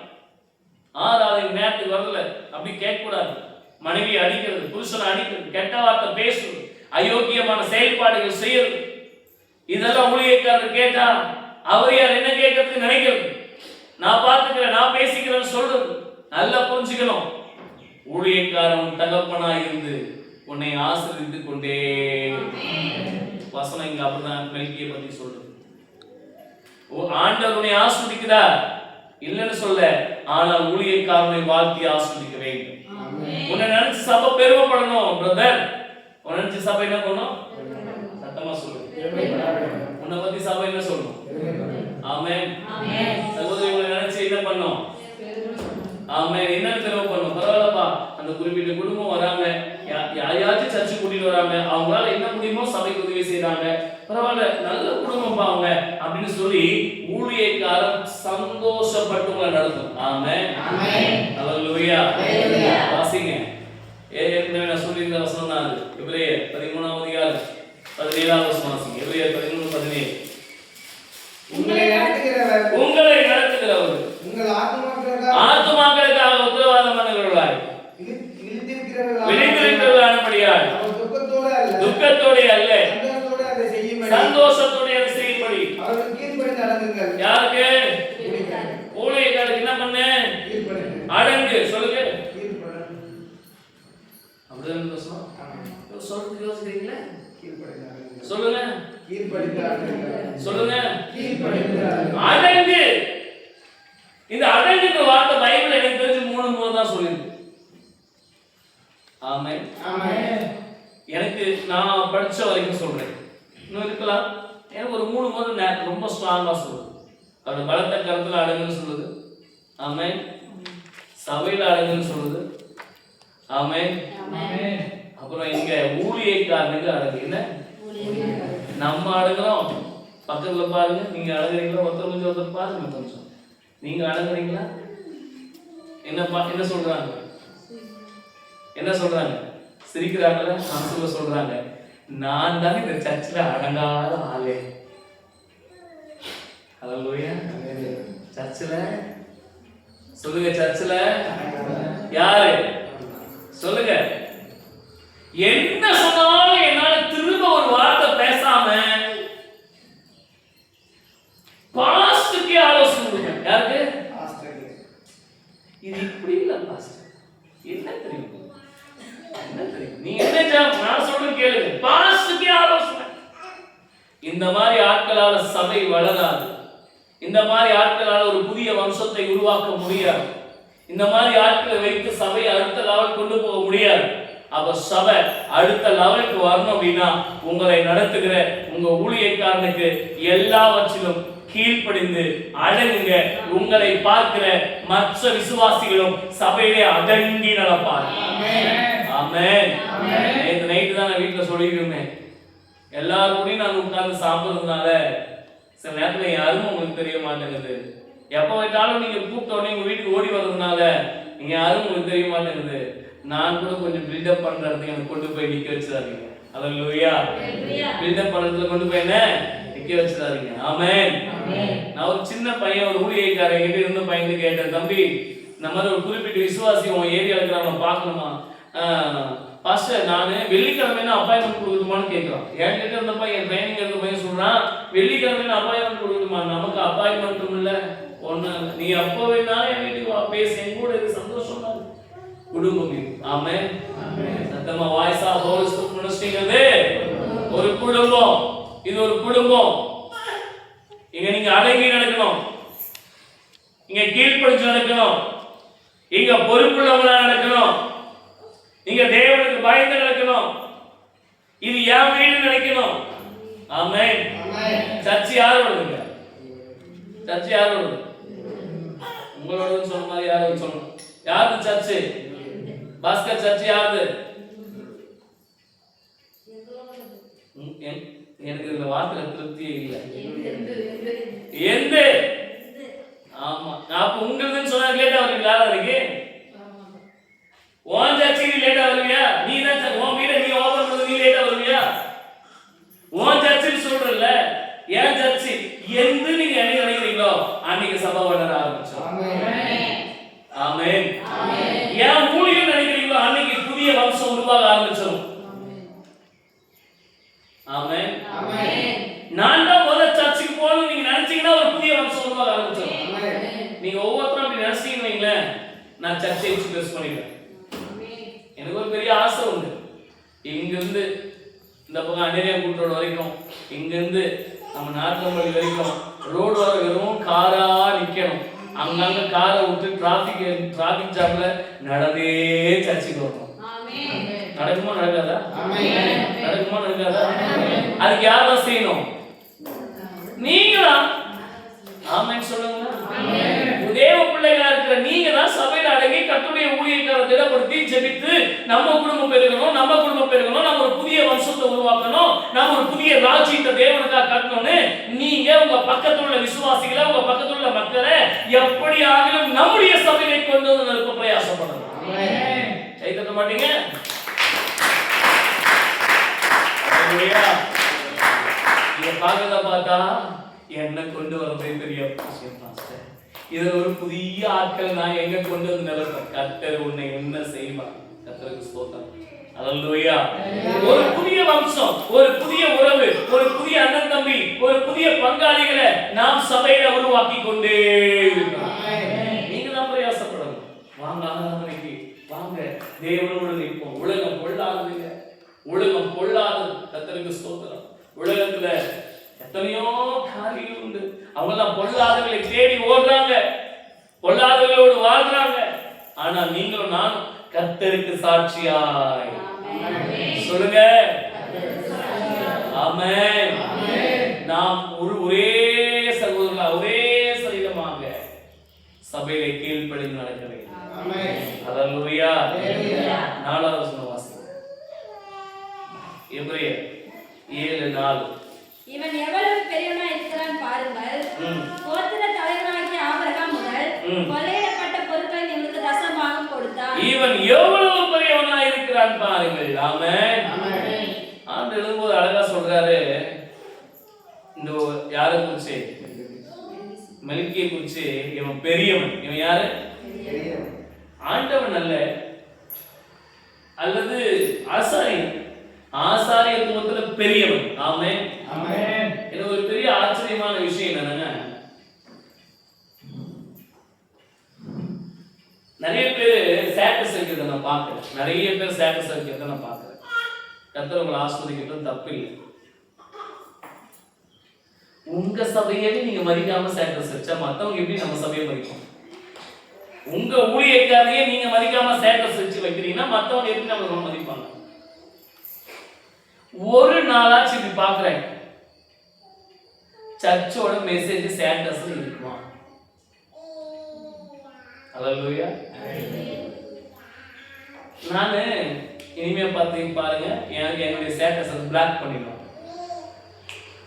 ஆராதனை நேரத்துக்கு வரல அப்படி கேட்கக்கூடாது. மனைவி அடிக்கிறது, புருஷனை அடிக்கிறது, கெட்ட வார்த்தை பேசுறது, அயோக்கியமான செயல்பாடுகள் செய்யறது, இதெல்லாம் ஊழியக்காரர் கேட்டா அவர் யார் என்ன கேட்கறதுக்கு நினைக்கிறது. நான் பார்த்துக்கிறேன், நான் பேசிக்கிறேன்னு சொல்றது. நல்லா புரிஞ்சுக்கணும், ஊழியக்காரன் தகப்பனாய் இருந்து உன்னை ஆசீர்வதித்துக் கொண்டே. வசனம் இங்க அப்படிதான் மெல்கியை பத்தி சொல்றது. ஆண்டவர் உன்னை ஆசீர்வதிக்கிறார் இல்லைன்னு சொல்ல, ஆனால் ஊழியக்காரனை வாழ்த்தி ஆசீர்வதிக்க வேண்டும். உன்னை நினைச்சு சபை பெருமைப்படணும் பிரதர், உன்னை சபை என்ன பண்ணும்? சத்தமா சொல்லு. உன்னை பத்தி சபை என்ன சொல்லும்? ஆமென். சகோதரி உங்களை நினைச்சு என்ன பண்ணும்? ஆமென். என்ன தெரிவு பண்ணும்? பரவாயில்லப்பா, அந்த குறிப்பிட்ட குடும்பம் வராங்க, யாரையாச்சும் சர்ச்சு கூட்டிட்டு வராங்க, அவங்களால என்ன முடியுமோ சபைக்கு உதவி செய்யறாங்க, பரவாயில்ல நல்ல குடும்பம் பாவங்க அப்படின்னு சொல்லி ஊழியக்காரன் சந்தோஷப்பட்டு உங்களை நடத்தும். ஆமென். ஹல்லேலூயா. வாசிங்க. ஏற்கனவே நான் சொல்லியிருந்த வசனம் தான் அது. எபிரேயர் 13ஆம் அதிகாரம் 17ஆம் வசனம் வாசிங்க. எபிரேயர் 13:17. உங்களை நடத்துகிறவர் உங்கள் ஆத்துமாக்களுக்காக உத்தரவாதம் பண்ணுகிறவர்களாய் விழித்திருக்கிறவர்களானபடியால் துக்கத்தோடு அல்ல சந்தோஷத்தோடு அதை செய்யும்படி யாருக்கு? ஊழியக்காரருக்கு என்ன பண்ண? அடங்கு. சொல்லுங்க. அப்படிதான் பேசணும். சொல்றது யோசிக்கிறீங்களா? சொல்லுங்க. சொல்லுங்க. அடங்கு. இந்த அடங்குன்ற வார்த்தை பைபிள் எனக்கு தெரிஞ்சு 3 முறை தான் சொல்லிருக்கு. ஆமென். எனக்கு நான் படிச்ச வரைக்கும் சொல்றேன். இன்னும் இருக்கலாம். எனக்கு ஒரு 3 முறை ரொம்ப ஸ்ட்ராங்கா சொல்லுது. அது பலத்த கருத்துல அடங்குன்னு சொல்லுது. ஆமென். சபையில அடங்குன்னு சொல்லுது. ஆமென். அப்புறம் இங்க ஊழியக்காரனுக்கு அடங்கு. என்ன நம்ம அடங்குறோம்? பக்கத்துல பாருங்க. நீங்க அடங்குறீங்களா? ஒருத்தர் பாருங்க. கொஞ்சம் நீங்க அடங்குறீங்களா? என்ன சொல்றாங்க? என்ன சொல்றாங்க? சிரிக்கிறாங்களா? மனசுல சொல்றாங்க, நான் தான் இந்த சர்ச்சில் அடங்காத ஆளே. ஹல்லேலூயா. சர்ச்சில் சொல்லுங்க. சர்ச்சில் யாரு? சொல்லுங்க. என்ன சொன்னாலும் என்னால திரும்ப ஒரு வார்த்தை பேசாம பாஸ்டருக்கே ஆலோசனை கொடுப்பேன். யாருக்கு? இது இப்படி இல்ல பாஸ்டர், என்ன தெரியும்? என்ன தெரியும்? நீ என்ன நான் சொல்றேன் கேளுங்க. பாஸ்டருக்கே ஆலோசனை. இந்த மாதிரி ஆட்களால சபை வளராது. இந்த மாதிரி ஆட்களால ஒரு புதிய வம்சத்தை உருவாக்க முடியாது. இந்த மாதிரி ஆட்களை வைத்து சபையை அடுத்த லெவல் கொண்டு போக முடியாது. அப்ப சபை அடுத்த லெவலுக்கு வரணும் அப்படின்னா உங்களை நடத்துகிற உங்க ஊழியக்காரனுக்கு எல்லாவற்றிலும் கீழ்ப்படிந்து அடங்குங்க. உங்களை பார்க்கிற மற்ற விசுவாசிகளும் சபையிலே அடங்கி நடப்பார். ஆமென். நேற்று நைட்டு தான் நான் வீட்டில் சொல்லியிருந்தேன். எல்லாரும் கூட நான் உட்கார்ந்து சாப்பிட்றதுனால சில நேரத்தில் என் அருமை உங்களுக்கு தெரிய மாட்டேங்குது. எப்போ வைத்தாலும் நீங்க கூப்பிட்ட உடனே உங்க வீட்டுக்கு ஓடி வர்றதுனால நீங்க யாரும் உங்களுக்கு தெரிய மாட்டேங்குது. நான் கூட கொஞ்சம் பில்டப் பண்றதுக்கு எனக்கு கொண்டு போய் நிக்க வச்சிடாதீங்க. ஹல்லேலூயா. பில்டப் பண்றதுல கொண்டு போய் என்ன நிக்க வச்சிடாதீங்க. ஆமென். நான் ஒரு சின்ன பையன், ஒரு ஊழியக்காரன் கிட்ட இருந்த பையன் கேட்டேன், தம்பி இந்த மாதிரி ஒரு குறிப்பிட்ட விசுவாசி உன் ஏரியாவில் இருக்கிறவங்க பார்க்கணுமா? பாஸ்டர் நான் வெள்ளிக்கிழமை அப்பாயின்மெண்ட் கொடுக்கணுமான்னு கேட்குறான். என்கிட்ட இருந்த பையன் ட்ரைனிங் இருந்த பையன் சொல்றான், வெள்ளிக்கிழமை அப்பாயின்மெண்ட் கொடுக்கணுமா? நமக்கு அப்பாயின்மெண்ட்டும் இல்லை ஒண்ணு, நீ அப்போ வேணாலும் என் வீட்டுக்கு வா, பேச, என் கூட இது சந்தோஷமா குடும்பம். ஆமென். சத்தமா வாய்ஸா ஹோல்ஸ் மினிஸ்ட்ரிங்கிறது ஒரு குடும்பம். இது ஒரு குடும்பம். இங்க நீங்க அடங்கி நடக்கணும், இங்க கீழ்ப்படிஞ்சு நடக்கணும், இங்க பொறுப்புள்ளவங்களா நடக்கணும், இங்க தேவனுக்கு பயந்து நடக்கணும். இது என் வீடு நினைக்கணும். ஆமென். சர்ச்சு யாரோடதுங்க? சர்ச்சு யாரோடது? உங்களோட சொன்ன மாதிரி யாரோட சொல்லணும்? யாரு சர்ச்சு? பாஸ்கர் சர்ச்சு யாரு? எனக்கு இந்த வார்த்தை திருப்தியே இல்லை. எந்த? ஆமா, அப்ப உங்களுக்கு சொன்னா லேட்டா வருவீங்களா? இருக்கு உன் சர்ச்சுக்கு லேட்டா வருவியா? நீ தான் உன் வீட நீ ஓபன் பண்ணது, நீ லேட்டா வருவியா? உன் சர்ச்சுன்னு சொல்றல, என் சர்ச்சு எந்த நீங்க என்ன நினைக்கிறீங்களோ அன்னைக்கு சபை வளர ஆரம்பிச்சோம். ஆமென். என் ஊழியம் நினைக்கிறீங்களோ அன்னைக்கு புதிய வம்சம் உருவாக ஆரம்பிச்சோம். ஆமென். நான் தான் முதல் சர்ச்சுக்கு போகணும் நீங்க நினைச்சீங்கன்னா ஒரு புதிய வம்சம் உருவாக ஆரம்பிச்சோம். நீங்க ஒவ்வொருத்தரும் அப்படி நினைச்சீங்கன்னு வைங்களேன், நான் சர்ச்சை வச்சு பெருசு பண்ணிடுவேன். எனக்கு ஒரு பெரிய ஆசை உண்டு, இங்கிருந்து இந்த பக்கம் அநேரியா கூட்டோட வரைக்கும், இங்கிருந்து நம்ம நாட்டம்பள்ளி வரைக்கும் ரோடு வர வெறும் காரா நிக்கணும். அங்கங்க காரை விட்டு டிராபிக் ஜாம்ல நடந்தே சர்ச்சுக்கு வரணும். நடக்குமா நடக்காதா? நடக்குமா நடக்காதா? அதுக்கு யார் தான் செய்யணும்? நீங்க தான். ஆமென் சொல்லுங்க. தேவ பிள்ளைகளா இருக்கிற நீங்க தான் சபையில அடங்கி கர்த்தருடைய ஊழியக்காரரை திடப்படுத்தி ஜெபித்து நம்ம குடும்பம் பெருகணும், நம்ம குடும்பம் பெருகணும், நம்ம ஒரு புதிய வம்சத்தை உருவாக்கணும், நம்ம ஒரு புதிய ராஜ்யத்தை தேவனுக்காக கட்டணும்னு நீங்க உங்க பக்கத்துல உள்ள விசுவாசிகளை, உங்க பக்கத்துல உள்ள மக்களை எப்படி ஆகிலும் நம்முடைய சபையை கொண்டு வந்து நிறுத்த பிரயாசப்படணும். கை தட்ட மாட்டீங்க? இதை பார்க்கறத பார்த்தா என்ன கொண்டு வரதே பெரிய விஷயம் பாஸ்டர். இதுல ஒரு புதிய ஆட்கள் நான் எங்க கொண்டு வந்து நிறுத்தேன். கர்த்தர் உன்னை என்ன செய்வார்? கர்த்தருக்கு ஸ்தோத்திரம். அல்லேலூயா. ஒரு புதிய வம்சம், ஒரு புதிய உறவு, ஒரு புதிய அண்ணன் தம்பி, ஒரு புதிய பங்காளிகளை நாம் சபையில உருவாக்கி கொண்டே இருக்கிறோம். நீங்க தான் பிரயாசப்படணும். வாங்க ஆராதனைக்கு வாங்க, தேவனோடு நிற்போம். உலகம் பொல்லாததுங்க, உலகம் பொல்லாதது. கர்த்தருக்கு ஸ்தோத்திரம். உலகத்துல எத்தனையோ காரியம் உண்டு. அவங்கெல்லாம் பொல்லாதவர்களை தேடி ஓடுறாங்க, பொல்லாதவர்களோடு வாழ்றாங்க. ஆனா நீங்களும் நானும் கர்த்தருக்கு சாட்சியாய் சொல்லுங்க. ஆமென். நாம் ஒரே சகோதரர்களா, ஒரே சரீரமாக சபையிலே கீழ்ப்படிந்து நடக்க வேண்டும். அல்லேலூயா. 4வது வசனம் வாசிங்க. எபிரேயர் 7:4. இவன் எவ்வளவு பெரியவனா இருக்கிறான் பாருங்கள். கோத்திர தலைவனாகிய ஆபிரகாம் முதல் கொள்ளையிடப்பட்ட பொருட்களை இவனுக்கு தசமாக கொடுத்தான். இவன் எவ்வளவு பெரியவனா இருக்கிறான் பாருங்கள். ஆமென். ஆண்டு எழுதும்போது அழகா சொல்றாரு. இந்த யாரை குறிச்சு? மெல்கியை குறிச்சு. இவன் பெரியவன். இவன் யாரு? ஆண்டவன் அல்ல, அல்லது ஆசாரியன். ஆசாரியத்துவத்துல பெரியவன். ஆமென். ஆமென். இது ஒரு பெரிய ஆச்சரியமான விஷயம் என்னன்னா, நிறைய பேர் ஸ்டேட்டஸ் வைக்கிறத நான் பார்க்கிறேன். நிறைய பேர் ஸ்டேட்டஸ் வைக்கிறத நான் பார்க்கிறேன். கர்த்தர் உங்களை ஆஸ்வதிக்கிறது தப்பு இல்லை. உங்க சபையே நீங்க மதிக்காம ஸ்டேட்டஸ் வச்சா மத்தவங்க எப்படி நம்ம சபையை மதிக்கும்? உங்க ஊழியக்காரையே நீங்க மதிக்காம ஸ்டேட்டஸ் வச்சு வைக்கிறீங்கன்னா மத்தவங்க எப்படி நம்ம மதிப்பாங்க? ஒரு நாளாச்சு இப்படி பாக்குறேன், சர்ச்சோட மெசேஜ் ஸ்டேட்டஸ்ல இருக்குமா? அல்லேலூயா. நானு இனிமே பார்த்து பாருங்க, எனக்கு என்னுடைய ஸ்டேட்டஸ் பிளாக் பண்ணிடுவோம்.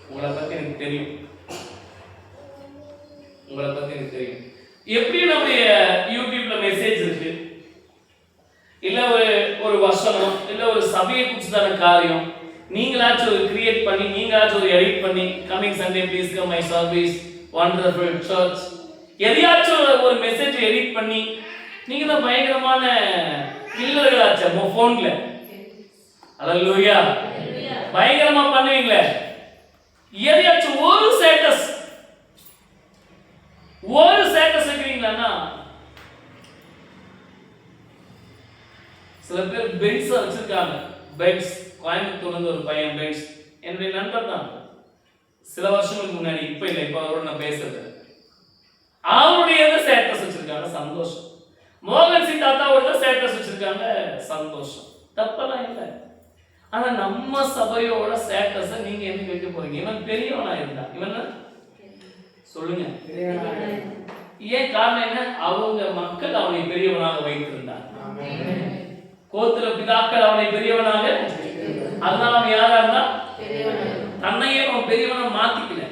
உங்களை பத்தி எனக்கு தெரியும், உங்களை பத்தி எனக்கு தெரியும். எப்படி நம்முடைய யூடியூப்ல மெசேஜ் இருக்கு, இல்ல ஒரு வசனம், இல்ல ஒரு சபையை குறிச்சதான காரியம் நீங்களாச்சும் ஒரு கிரியேட் பண்ணி, நீங்களாச்சும் ஒரு எடிட் பண்ணி, coming Sunday please come my service wonderful church, எதையாச்சும் ஒரு மெசேஜ் எடிட் பண்ணி நீங்க தான் பயங்கரமான கில்லர்களாச்சு உங்க போன்ல. அல்லேலூயா. பயங்கரமா பண்ணுவீங்களே. எதையாச்சும் ஒரு ஸ்டேட்டஸ் வைக்கிறீங்களா? சில பேர் பென்ஸ் வச்சிருக்காங்க. பென்ஸ், கோயம்புத்தூர்ல ஒரு பையன் பென்ஸ், என்னுடைய நண்பர் தான். சில வருஷங்களுக்கு முன்னாடி, இப்ப இல்லை, இப்ப அவரோட நான் பேசுறது. அவருடைய ஸ்டேட்டஸ் வச்சிருக்காங்க, சந்தோஷம். மோகன் சிங் தாத்தாவோட ஸ்டேட்டஸ் வச்சிருக்காங்க, சந்தோஷம். தப்பெல்லாம் இல்லை. ஆனா நம்ம சபையோட ஸ்டேட்டஸ் நீங்க என்ன வைக்க போறீங்க? இவன் பெரியவனா இருந்தா, இவன் சொல்லுங்க. ஏன் காரணம் என்ன? அவங்க மக்கள் அவனை பெரியவனாக வைத்திருந்தார். கோத்திர பிதாக்கள் அவனை பெரியவனாக, அதனால அவன் யாரா இருந்தா? தன்னையே அவன் பெரியவனா மாத்திக்கல,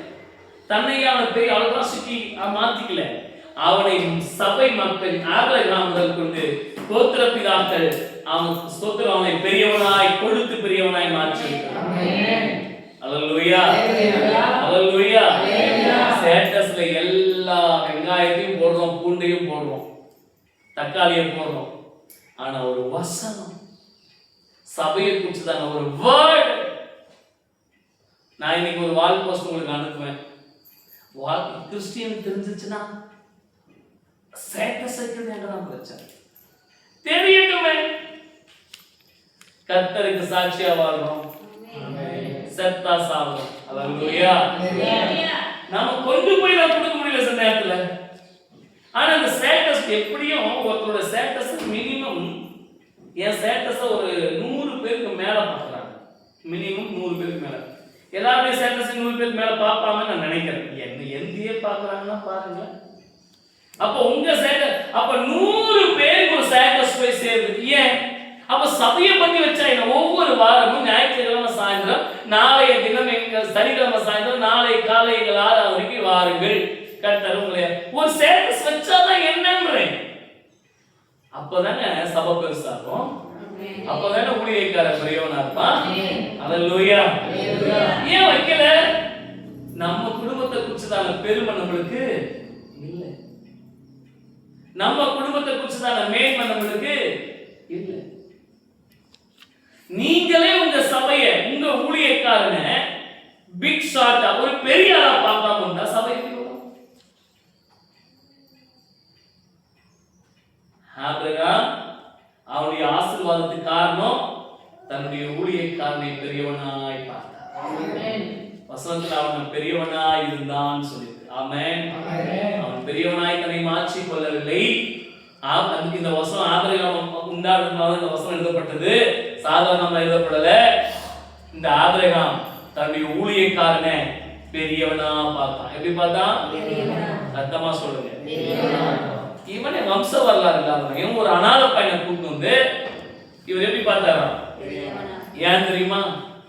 தன்னையே அவன் பெரிய அல்ட்ராசிட்டி மாத்திக்கல. அவனை சபை மக்கள் ஆபிரகாம் முதல் கொண்டு கோத்திர பிதாக்கள் அவனை பெரியவனாய் கொடுத்து பெரியவனாய் மாற்றியிருக்கிறார். அல்லேலூயா. அல்லேலூயா. ஸ்டேட்டஸ்ல எல்லா வெங்காயத்தையும் போடுறோம், பூண்டையும் போடுறோம், தக்காளியும் போடுறோம். ஆனா ஒரு வசனம், சபையை குறிச்சுதான ஒரு வேர்ட். நான் இன்னைக்கு ஒரு வால் போஸ்ட் உங்களுக்கு அனுப்புவேன். கிறிஸ்டியன் தெரிஞ்சிச்சுன்னா ஸ்டேட்டஸ் வைக்கிறதுதான் பிரச்சனை. தெரியட்டுமே. கர்த்தருக்கு சாட்சியா வாழ்றோம், செத்தா சாவோம். அல்லேலூயா. நாம கொண்டு போய் நான் கொடுக்க முடியல சில நேரத்துல. ஆனா அந்த ஸ்டேட்டஸ் எப்படியும் ஒருத்தரோட ஸ்டேட்டஸ் மினிமம், என் ஸ்டேட்டஸ் ஒரு 100 மேல பார்க்கறாங்க. மினிமம் 100 பேருக்கு மேல. எல்லாருமே சேர்ந்து 100 பேருக்கு மேல பார்ப்பாங்கன்னு நான் நினைக்கிறேன். என்ன எந்தியே பார்க்கறாங்கன்னா பாருங்க. அப்ப உங்க அப்ப 100 பேருக்கு ஒரு சாக்ரிஃபைஸ் போய் சேருது. ஏன்? அப்ப சபையை பண்ணி வச்சா என்ன? ஒவ்வொரு வாரமும் ஞாயிற்றுக்கிழமை சாயந்தரம், நாளைய தினம் சனிக்கிழமை சாயந்தரம், நாளை காலை 6 வாருங்கள், கர்த்தர் உங்களை ஒரு சாக்ரிஃபைஸ் வச்சாதான் என்னன்றேன். அப்பதானே சபை பெருசாகும், அப்பதானே ஊழியக்கார பெரியவனா இருப்பான். அல்லேலூயா. ஏன் வைக்கல? நம்ம குடும்பத்தை குறிச்சுதான பெருமை நம்மளுக்கு இல்ல, நம்ம குடும்பத்தை குறிச்சுதான மேன்மை நம்மளுக்கு இல்ல. நீங்களே உங்க சபையை, உங்க ஊழியக்காரனை பிக் ஷாட்டா ஒரு பெரிய ஆளா பார்க்காம இருந்தா சபைக்கு ஆபிரகாம் அவனுடைய ஆசீர்வாதத்துக்கு காரணம் தன்னுடைய ஊழியக்காரனை பெரியவனாய் பார்த்தான். வசனத்துல அவன் பெரியவனாய் இருந்தான் சொல்லிட்டு. ஆமென். அவன் பெரியவனாய் தன்னை மாற்றி கொள்ளவில்லை. அதுக்கு இந்த வசனம் ஆபிரகாம் உண்டானதுனால இந்த வசனம் எழுதப்பட்டது, சாதாரணமா எழுதப்படல. இந்த ஆபிரகாம் தன்னுடைய ஊழியக்காரனை பெரியவனா பார்த்தான். எப்படி பார்த்தான்? சத்தமா சொல்லுங்க. இவனே வம்ச வரலாறு இல்லாதவன், ஒரு அனாத பையனை கூட்டு வந்து இவர் எப்படி பார்த்தாரா? ஏன் தெரியுமா?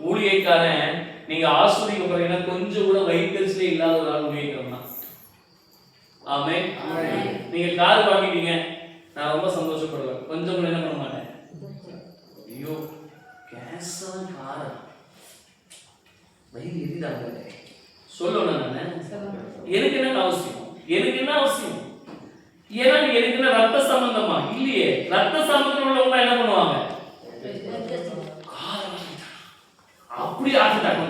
ஊழியக்காரன் நீங்க ஆஸ்வதிக்கப்படுறீங்கன்னா கொஞ்சம் கூட வயிற்றுச்சலே இல்லாத ஒரு ஆள் ஊழியக்காரன் தான். ஆமென். நீங்க கார் வாங்கிட்டீங்க, நான் ரொம்ப சந்தோஷப்படுவேன், கொஞ்சம் கூட என்ன பண்ண மாட்டேன். ஐயோ கேஸா காரா வயிறு எரிதாங்க சொல்லணும். நான் எனக்கு என்ன அவசியம்? எனக்கு என்ன அவசியம்? ஏன்னா எனக்கு என்ன ரத்த சம்பந்தமா இல்லையே. ரத்த சம்பந்தம் உள்ளவங்க என்ன பண்ணுவாங்க? அப்படி ஆகிட்டாங்க,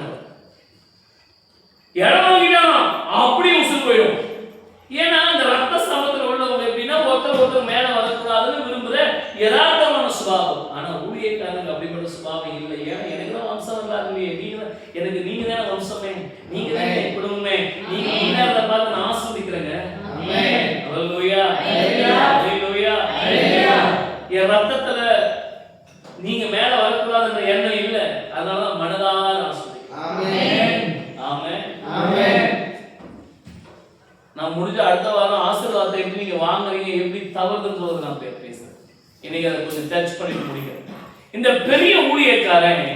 இடம் வாங்கிட்டானா அப்படி உசு போயிடும். ஏன்னா அந்த ரத்த சம்பந்தத்தில் உள்ளவங்க எப்படின்னா ஒருத்தர் மேல வரக்கூடாதுன்னு விரும்புற யதார்த்தமான சுபாவம். ஆனா ஊழியக்காரங்க அப்படிப்பட்ட சுபாவம் இல்லை. ஏன்னா எனக்கு தான் வம்சம் வரலாறு இல்லையே. நீங்க தானே வம்சமே, நீங்க தானே குடும்பமே, நீங்க அதை பார்த்து நான் ஆஸ்வதிக்கிறேங்க. அல்லேலூயா, அல்லேலூயா. என் ரத்தத்துல நீங்க மேல வரக்கூடாதுன்ற எண்ணம் இல்லை, அதனால மனதார ஆஸ்வதிக்கிறேன். ஆமென், ஆமென். நான் முடிஞ்ச அடுத்த வாரம் ஆசீர்வாதத்தை எப்படி நீங்க வாங்குறீங்க, எப்படி தவறுதுன்றது நான் பேசுறேன். இன்னைக்கு அதை கொஞ்சம் டச் பண்ணிட்டு முடிக்கிறேன். இந்த பெரிய ஊழியக்காரன்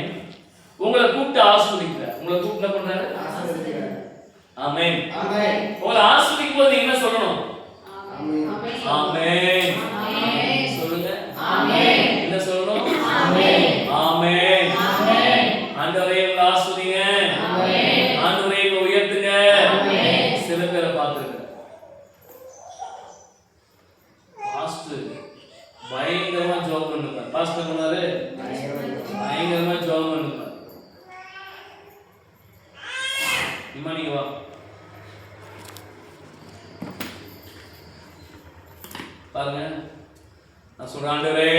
உங்களை கூப்பிட்டு ஆஸ்வதிக்கிறார். உங்களை கூப்பிட்டு என்ன பண்றாரு? ஆமென். உங்களை ஆஸ்வதிக்கும் போது நீங்க என்ன சொல்லணும்? ஆமென். சொல்லுங்க. என்ன சொல்லணும்? ஆமென். ஆண்டவரே உங்களை ஆஸ்வதிங்க, ஆண்டவரே உங்களை உயர்த்துங்க. சில பேரை பார்த்துருக்க பாஸ்டர் பயங்கரமா ஜோம் பண்ணுங்க. பாஸ்டர் பண்ணாரு பயங்கரமா ஜோம் பண்ணுங்க. இம்மா நீங்க வா பாருங்க. நான் சொல்றேன், ஆண்டவரே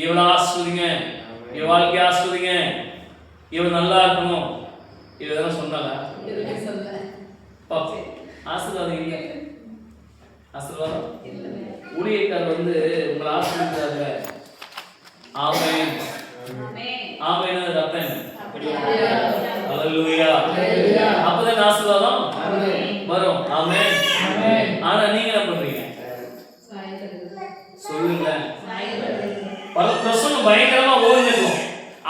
இவளை ஆஸ்வதிங்க, இவ வாழ்க்கையை ஆஸ்வதிங்க, இவள் நல்லா இருக்கணும். இவதான் சொன்னாங்க. ஆசீர்வாதம் இல்லை, ஆசீர்வாதம் ஊழியக்காரர் வந்து உங்களை ஆசீர்வதிக்கிறாங்க. ஆமென், ஆமென். அர்த்தம் அல்லேலூயா. அப்பதான் ஆசீர்வாதம் வரும். ஆமென். ஆனா நீங்க என்ன பண்றீங்க? சொல்லுங்க. பிரசங்கம் பயங்கரமா ஓடிக்கும்,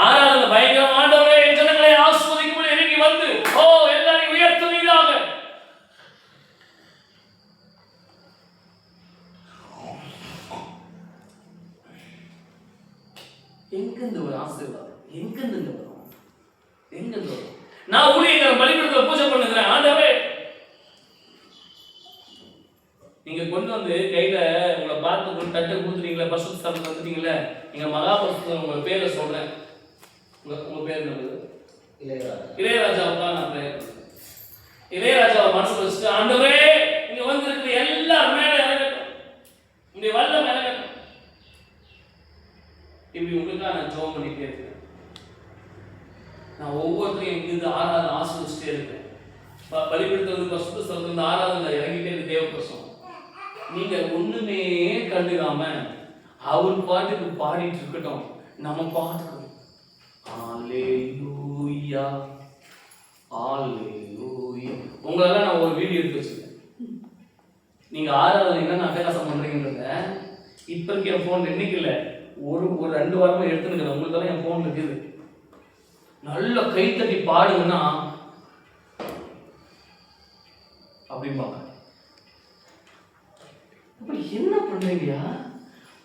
ஆராதனை பயங்கரமா ஆண்டவரே என் ஜனங்களை ஆசீர்வதிக்கும் இறங்கி வந்து ஓ எல்லாரையும் உயர்த்துவீராக. எங்கிருந்து ஒரு ஆசீர்வாதம் எங்கிருந்து வரும்? எங்கிருந்து வரும்? நான் ஊழியக்காரன் பலிபீடத்துல பூஜை பண்ணுகிறேன், ஆண்டவரே நீங்க கொண்டு வந்து கையில உங்களை பார்த்து தட்டை கொடுத்துட்டீங்களா, பரிசுத்த ஸ்தலத்துக்கு வந்துட்டீங்களா, நீங்க மகா பரிசுத்தம் உங்க பேரை சொல்றேன். உங்க பேர் என்னது? இளையராஜாவுக்கா நான் பேர் இளையராஜாவை மனசுல வச்சுட்டு ஆண்டவரே இங்க வந்து இருக்கிற எல்லாரும் மேல இறங்கட்டும், இந்த வல்லம் இறங்கட்டும். இப்படி உங்களுக்காக நான் ஜெபம் பண்ணிட்டே இருக்கேன். நான் ஒவ்வொருத்தரையும் இங்கிருந்து ஆராதனை ஆசிரிச்சுட்டே இருக்கேன். பலிபீடத்துல பரிசுத்த ஸ்தலத்துல ஆராதனை இறங்கிட்டே இருக்கு தேவ பிரசனம். நீங்க ஒண்ணுமே கண்டுக்காம அவர் பாட்டுக்கு பாடிட்டு இருக்கட்டும், நம்ம பாட்டுக்கணும். ஹalleluya ஹalleluya. உங்களெல்லாம் நான் ஒரு வீடியோ எடுத்து வச்சிருக்கேன். நீங்க ஆராதனை என்ன அட்டகாசம் பண்றீங்கன்றத இப்ப இருக்க என் போன் இன்னைக்கு இல்ல ஒரு 2 வாரமா எடுத்துருக்கேன். உங்களுக்கு எல்லாம் என் போன் இருக்குது. நல்ல கை தட்டி பாடுங்கன்னா அப்படிம்பாங்க. அப்படி என்ன பண்றீங்க?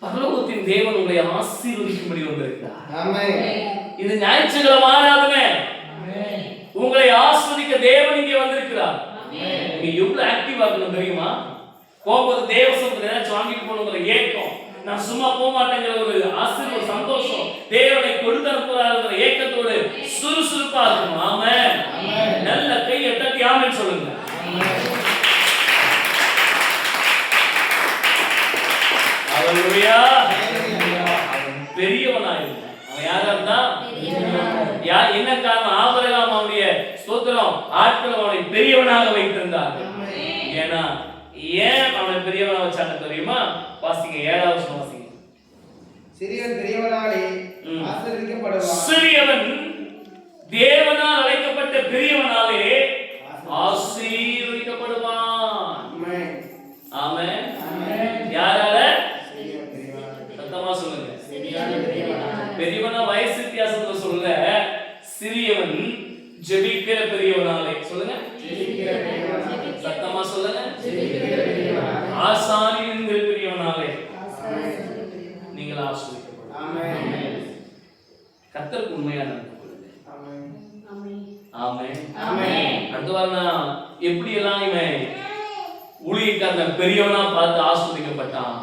பரலோகத்தின் தேவன் உங்களை ஆசீர்வதிக்கும்படி வந்திருக்கிறார். ஆமென். இது ஞாயிற்றுக்கிழமை ஆராதனை. ஆமென். உங்களை ஆசீர்வதிக்க தேவன் இங்கே வந்திருக்கிறார். ஆமென். நீங்க எவ்வளவு ஆக்டிவா இருக்கணும் தெரியுமா? போகும்போது தேவசத்துல ஏதாச்சும் வாங்கிட்டு போகணுங்கிற ஏக்கம், நான் சும்மா போக மாட்டேங்கிற ஒரு ஆசீர்வாத சந்தோஷம், தேவனை கொடுத்து அனுப்புறாருங்கிற ஏக்கத்தோடு சுறுசுறுப்பா இருக்கணும். ஆமென். நல்ல கையை தட்டி ஆமென் சொல்லுங்க. ஹalleluya. அவன் பெரியவனாயிருந்தான். அவன் யாரா இருந்தான்? என்ன காரணம்? ஆபிரகாம் அவனுடைய ஸ்தோத்திரம் ஆட்கள் அவனை பெரியவனாக வைத்திருந்தார்கள். ஏன்னா ஏன் அவனை பெரியவனா வச்சாங்க தெரியுமா? வாசிங்க 7வது வசனம் வாசிங்க. சிறியவன் பெரியவனாலே ஆசீர்வதிக்கப்படுவான். சிறியவன் தேவனால் அழைக்கப்பட்ட பெரியவனாலே ஆசீர்வதிக்கப்படுவான். ஆமென். ஆமென். யாரால? சத்தமா சொல்லுங்க. பெரியவனா வயசு வித்தியாசத்துல சொல்ல, சிறியவன் ஜெபிக்கிற பெரியவனாலே. சொல்லுங்க. சத்தமா சொல்லுங்க. ஆசாரியன் பெரியவனாலே நீங்கள் ஆசீர்வதிக்கப்படுவீர்கள். கர்த்தருக்கு உண்மையான அடுத்த வாரம் எப்படி எல்லாம் இவன் ஊழியக்காரன் பெரியவனா பார்த்து ஆசீர்வதிக்கப்பட்டான்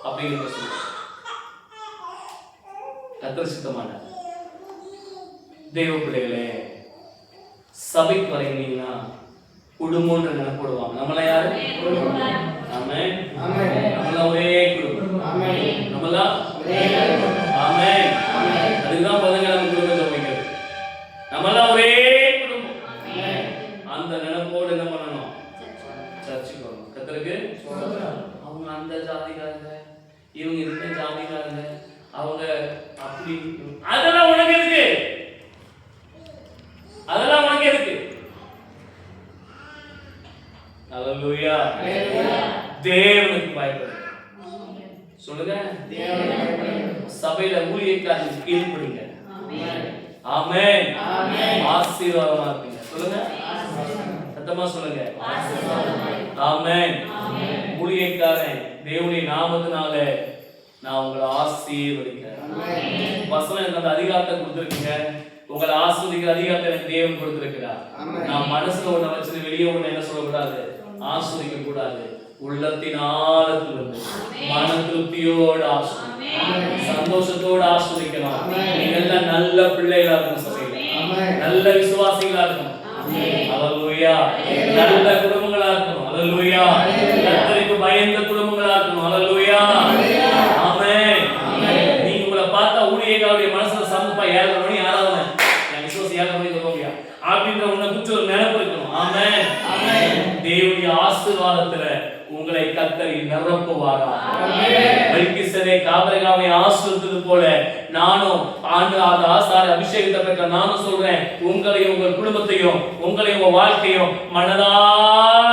அப்படிங்கிறத சொல்லுங்க. கர்த்தர் சித்தமான தெய்வ பிள்ளைகளே, சபைக்கு வரீங்கன்னா குடும்பம்ன்ற நினைப்படுவாங்க. நம்மள யாரு? ஆமென். நம்மள ஒரே குடும்பம். நம்மள ஆமென். அதுதான் பதங்க நம்ம குடும்பம் சொல்லிக்கிறது. நம்மள ஒரே குடும்பம். அந்த நினைப்போடு என்ன பண்ணணும்? சர்ச்சுக்கு வரணும். கர்த்தருக்கு அவங்க அந்த ஜாதிக்காரங்க, இவங்க இந்த ஜாதிக்காரங்க, அவங்க அப்படி, அதெல்லாம் உனக்கு எதுக்கு? அதெல்லாம் உனக்கு எதுக்கு? ஹalleluya. தேவனுக்கு பயப்படு. சொல்லுங்க. சபையில ஊழியக்காரருக்கு கீழ்ப்படிங்க. ஆமென். ஆசீர்வாதமா இருப்பீங்க. சொல்லுங்க. சத்தமா சொல்லுங்க. ஆமென். ஊழியக்காரன் தேவனுடைய நாமத்தினால நான் உங்களை ஆசீர்வதிக்கிறேன். வசனம் எனக்கு அந்த அதிகாரத்தை கொடுத்திருக்கீங்க. உங்களை ஆசீர்வதிக்கிற அதிகாரத்தை எனக்கு தேவன் கொடுத்திருக்கிறார். நான் மனசுல ஒண்ணு வச்சு வெளியே ஒண்ணு என்ன சொல்லக்கூடாது? ஆசீர்வதிக்க கூடாது. உள்ளத்தின் ஆழத்திலிருந்து மன திருப்தியோடு சந்தோஷத்தோடு ஆசீர்வதிக்கணும். நீங்க எல்லாம் நல்ல பிள்ளைகளா இருக்கணும். சபையில நல்ல விசுவாசிகளா இருக்கணும். ஹalleluya. நல்ல குடும்பங்களா இருக்கணும். ஹalleluya. கர்த்தருக்கு பயந்த குடும்பங்களா இருக்கணும். ஹalleluya. ஆமென். நீங்க உங்களை பார்த்தா ஊழியக்காரருடைய மனசுல சம்பப்பா 7 மணி ஆராதனை, நான் விசுவாசி 7 மணி சொல்லுங்க அப்படின்ற உன்னை குறித்து ஒரு நினைப்பு இருக்கணும். ஆமென். தேவனுடைய ஆசீர்வாதத்துல உங்களை கர்த்தர் நிரப்புவாரா. மெல்கிசேதேக் ஆபிரகாமை ஆசீர்வதித்தது போல நானும் ஆண்டு அந்த ஆசார அபிஷேகத்தை பெற்ற நானும் சொல்றேன், உங்களையும் உங்கள் குடும்பத்தையும் உங்களையும் உங்க வாழ்க்கையும் மனதார